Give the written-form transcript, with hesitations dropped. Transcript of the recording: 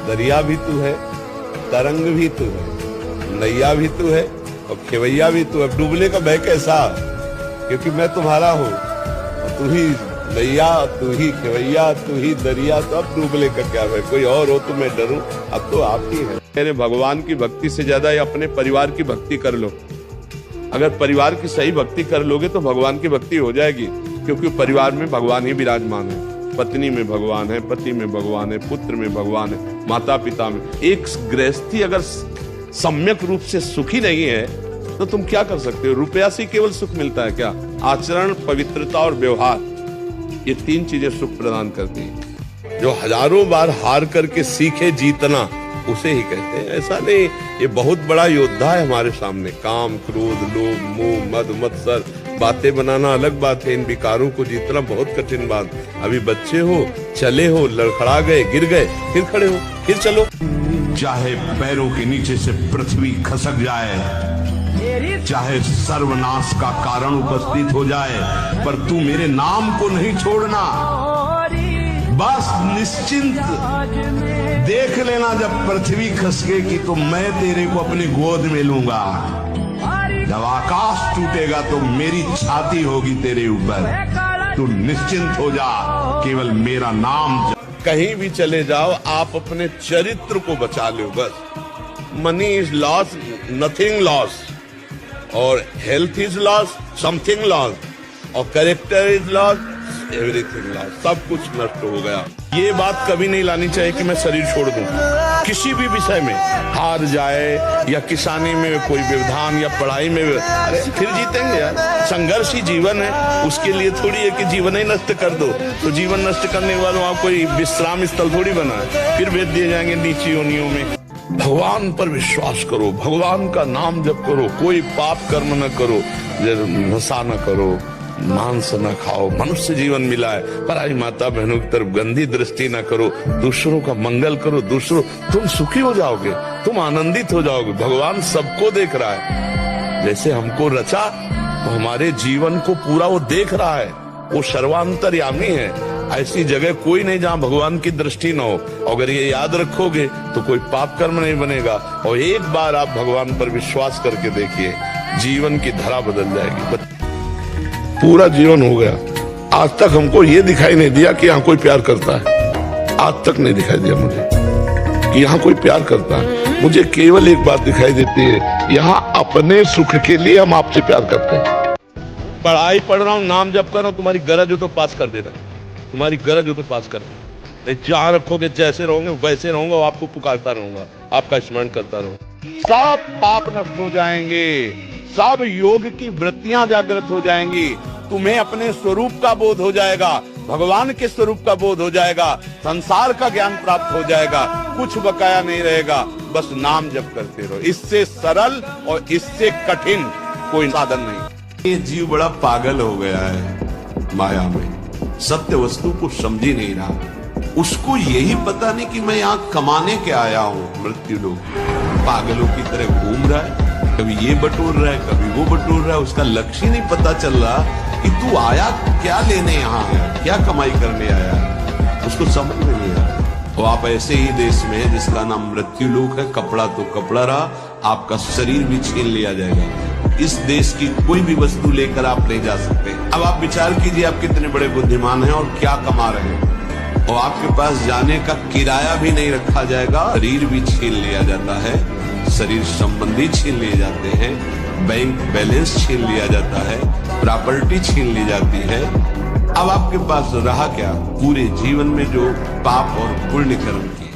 दरिया भी तू है, तरंग भी तू है, नैया भी तू है और खेवैया भी तू है। अब डूबने का भय कैसा, क्योंकि मैं तुम्हारा हूँ, तू ही नैया, तू ही खेवैया, तू ही दरिया, तो अब डूबने का क्या भय, कोई और हो तो मैं डरूं, अब तो आप ही है। मेरे भगवान की भक्ति से ज्यादा अपने परिवार की भक्ति कर लो। अगर परिवार की सही भक्ति कर लोगे तो भगवान की भक्ति हो जाएगी, क्योंकि परिवार में भगवान ही विराजमान है। पत्नी में भगवान है, पति में भगवान है, पुत्र में भगवान है, माता पिता में। एक गृहस्थी अगर सम्यक रूप से सुखी नहीं है तो तुम क्या कर सकते हो? रुपया से केवल सुख मिलता है क्या? आचरण, पवित्रता और व्यवहार, ये तीन चीजें सुख प्रदान करती हैं। जो हजारों बार हार करके सीखे जीतना, उसे ही कहते हैं। ऐसा नहीं, ये बहुत बड़ा योद्धा है हमारे सामने। काम, क्रोध, लोभ, मोह, मद, मत्सर, बातें बनाना अलग बात है, इन विकारों को जीतना बहुत कठिन बात। अभी बच्चे हो, चले हो, लड़खड़ा गए, गिर गए, फिर खड़े हो, फिर चलो। चाहे पैरों के नीचे से पृथ्वी खसक जाए, चाहे सर्वनाश का कारण उपस्थित हो जाए, पर तू मेरे नाम को नहीं छोड़ना। बस निश्चिंत देख लेना, जब पृथ्वी खसकेगी तो मैं तेरे को अपनी गोद में लूंगा। जब आकाश टूटेगा तो मेरी छाती होगी तेरे ऊपर। तू निश्चिंत हो जा, केवल मेरा नाम। कहीं भी चले जाओ, आप अपने चरित्र को बचा लो बस। Money is loss, nothing loss, और health is loss, something loss, और character is loss, everything loss. सब कुछ नष्ट हो गया। ये बात कभी नहीं लानी चाहिए कि मैं शरीर छोड़ दूं। किसी भी विषय में हार जाए, या किसानी में कोई व्यवधान, या पढ़ाई में, अरे फिर जीतेंगे यार। संघर्ष ही जीवन है, उसके लिए थोड़ी है कि जीवन ही नष्ट कर दो। तो जीवन नष्ट करने वालों आप कोई विश्राम स्थल थोड़ी बना है, फिर भेज दिए जाएंगे नीची योनियों में। भगवान पर विश्वास करो, भगवान का नाम जप करो, कोई पाप कर्म न करो, नशा न करो, मांस न खाओ, मनुष्य जीवन मिला है। पराई माता बहनों की तरफ गंदी दृष्टि न करो, दूसरों का मंगल करो, दूसरों, तुम सुखी हो जाओगे, तुम आनंदित हो जाओगे। भगवान सबको देख रहा है, जैसे हमको रचा तो हमारे जीवन को पूरा वो देख रहा है। वो सर्वांतर्यामी है। ऐसी जगह कोई नहीं जहाँ भगवान की दृष्टि न हो। अगर ये याद रखोगे तो कोई पाप कर्म नहीं बनेगा। और एक बार आप भगवान पर विश्वास करके देखिए, जीवन की धरा बदल जाएगी। पूरा जीवन हो गया, आज तक हमको ये दिखाई नहीं दिया कि यहाँ कोई प्यार करता है। आज तक नहीं दिखाई दिया मुझे कि यहाँ कोई प्यार करता है। मुझे केवल एक बात दिखाई देती है, यहाँ अपने सुख के लिए हम आपसे प्यार करते हैं। पढ़ाई पढ़ रहा हूँ, नाम जप कर रहा हूँ, तुम्हारी गरज हो तो पास कर देना, तुम्हारी गरज हो तो पास कर देना। जहाँ रखोगे, जैसे रहोगे वैसे रहूंगा, आपको पुकारता रहूंगा, आपका स्मरण करता रहूंगा। सब पाप नष्ट हो जाएंगे, सब योग की वृत्तियां जागृत हो जाएंगी। तुम्हें अपने स्वरूप का बोध हो जाएगा, भगवान के स्वरूप का बोध हो जाएगा, संसार का ज्ञान प्राप्त हो जाएगा, कुछ बकाया नहीं रहेगा। बस नाम जप करते रहो। इससे सरल और इससे कठिन कोई साधन नहीं। ये जीव बड़ा पागल हो गया है माया में, सत्य वस्तु को समझ ही नहीं रहा। उसको यही पता नहीं कि मैं यहाँ कमाने के आया हूँ। मृत्यु लोग पागलों की तरह घूम रहा है, कभी ये बटोर रहा है, कभी वो बटोर रहा है। उसका लक्ष्य नहीं पता चल रहा कि तू आया क्या लेने यहाँ आया, क्या कमाई करने आया है, उसको समझ में नहीं आया। तो आप ऐसे ही देश में है जिसका नाम मृत्यु लोक है। कपड़ा तो कपड़ा रहा, आपका शरीर भी छीन लिया जाएगा। इस देश की कोई भी वस्तु लेकर आप नहीं जा सकते। अब आप विचार कीजिए, आप कितने बड़े बुद्धिमान हैं और क्या कमा रहे हैं, और आपके पास जाने का किराया भी नहीं रखा जाएगा। शरीर भी छीन लिया जाता है, शरीर संबंधी छीन लिए जाते हैं, बैंक बैलेंस छीन लिया जाता है, प्रॉपर्टी छीन ली जाती है। अब आपके पास रहा क्या? पूरे जीवन में जो पाप और पुण्य कर्म किए,